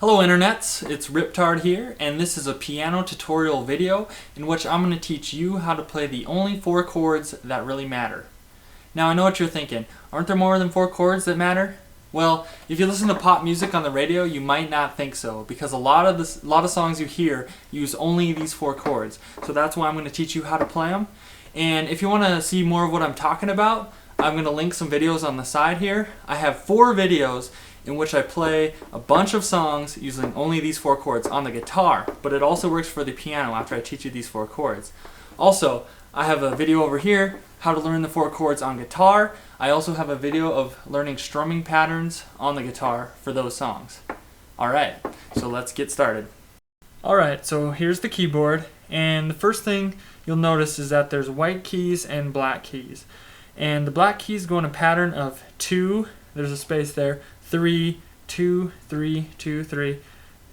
Hello internets, it's RipTard here, and this is a piano tutorial video in which I'm going to teach you how to play the only 4 chords that really matter. Now I know what you're thinking, aren't there more than 4 chords that matter? Well, if you listen to pop music on the radio, you might not think so, because a lot of songs you hear use only these 4 chords. So that's why I'm going to teach you how to play them. And if you want to see more of what I'm talking about, I'm going to link some videos on the side here. I have 4 videos in which I play a bunch of songs using only these 4 chords on the guitar, but it also works for the piano after I teach you these 4 chords. Also, I have a video over here, how to learn the 4 chords on guitar. I also have a video of learning strumming patterns on the guitar for those songs. Alright, so let's get started. Alright, so here's the keyboard, and the first thing you'll notice is that there's white keys and black keys. And the black keys go in a pattern of 2, there's a space there, 3, 2, 3, 2, 3.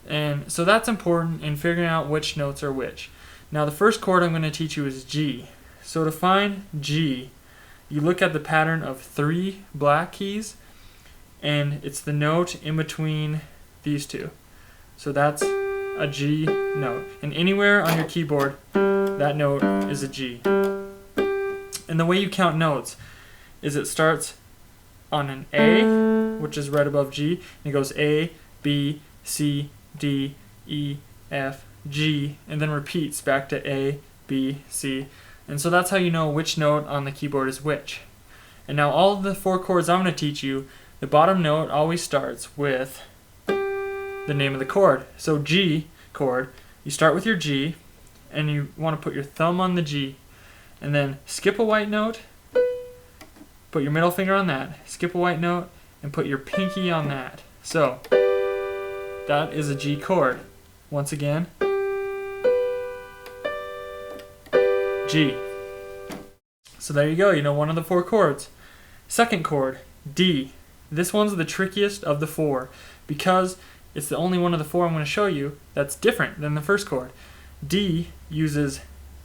And so that's important in figuring out which notes are which. Now the first chord I'm going to teach you is G. So to find G, you look at the pattern of 3 black keys, and it's the note in between these two. So that's a G note. And anywhere on your keyboard, that note is a G. And the way you count notes is it starts on an A, which is right above G, and it goes A, B, C, D, E, F, G, and then repeats back to A, B, C. And so that's how you know which note on the keyboard is which. And now all of the 4 chords I'm going to teach you, the bottom note always starts with the name of the chord. So G chord, you start with your G, and you want to put your thumb on the G, and then skip a white note, put your middle finger on that, skip a white note, and put your pinky on that. So, that is a G chord. Once again, G. So there you go, you know one of the 4 chords. Second chord, D. This one's the trickiest of the 4 because it's the only one of the 4 I'm going to show you that's different than the first chord. D uses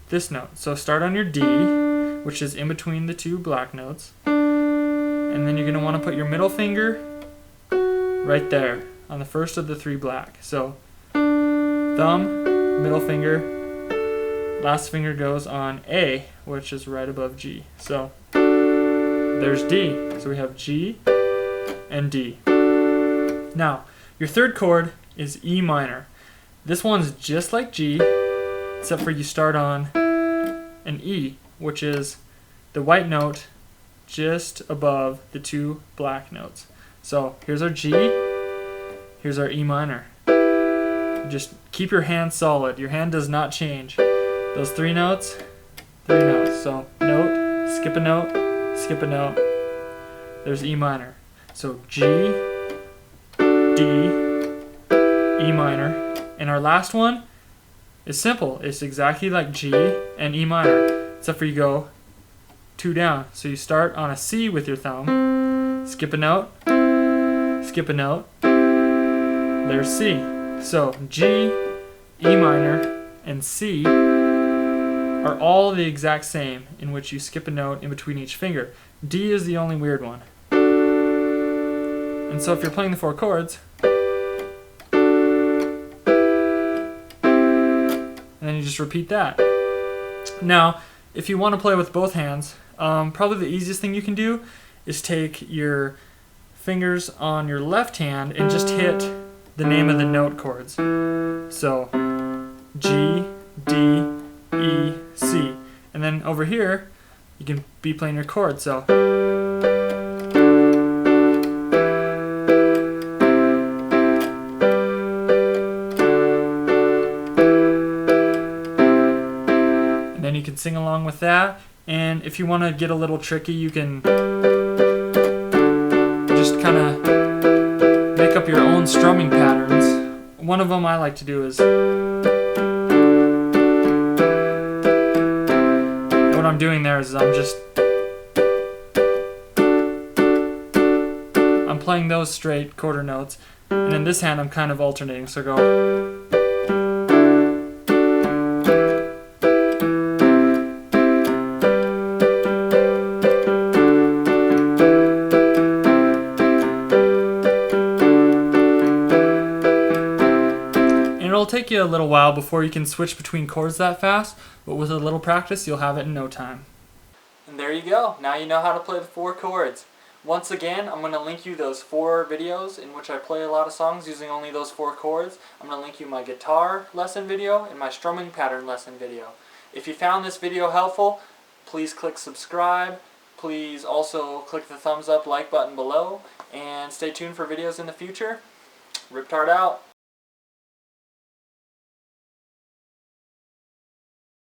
this note. So start on your D, which is in between the 2 black notes. And then you're going to want to put your middle finger right there on the first of the 3 black. So thumb, middle finger, last finger goes on A, which is right above G. So there's D. So we have G and D. Now, your third chord is E minor. This one's just like G, except for you start on an E, which is the white note just above the 2 black notes. So here's our G, here's our E minor. Just keep your hand solid. Your hand does not change. Those 3 notes, 3 notes. So note, skip a note, skip a note. There's E minor. So G, D, E minor. And our last one is simple. It's exactly like G and E minor, except for you go 2 down. So you start on a C with your thumb, skip a note, skip a note, there's C. So G, E minor, and C are all the exact same in which you skip a note in between each finger. D is the only weird one. And so if you're playing the 4 chords, and then you just repeat that. Now, if you want to play with both hands, probably the easiest thing you can do is take your fingers on your left hand and just hit the name of the note chords. So, G, D, E, C. And then over here, you can be playing your chords. So, and you can sing along with that. And if you want to get a little tricky, you can just kind of make up your own strumming patterns. One of them I like to do is, what I'm doing there is I'm playing those straight quarter notes, and in this hand I'm kind of alternating. So go. it'll take you a little while before you can switch between chords that fast, but with a little practice you'll have it in no time. And there you go. Now you know how to play the 4 chords. Once again, I'm going to link you those 4 videos in which I play a lot of songs using only those 4 chords. I'm going to link you my guitar lesson video and my strumming pattern lesson video. If you found this video helpful, please click subscribe. Please also click the thumbs up like button below, and stay tuned for videos in the future. RipTard out.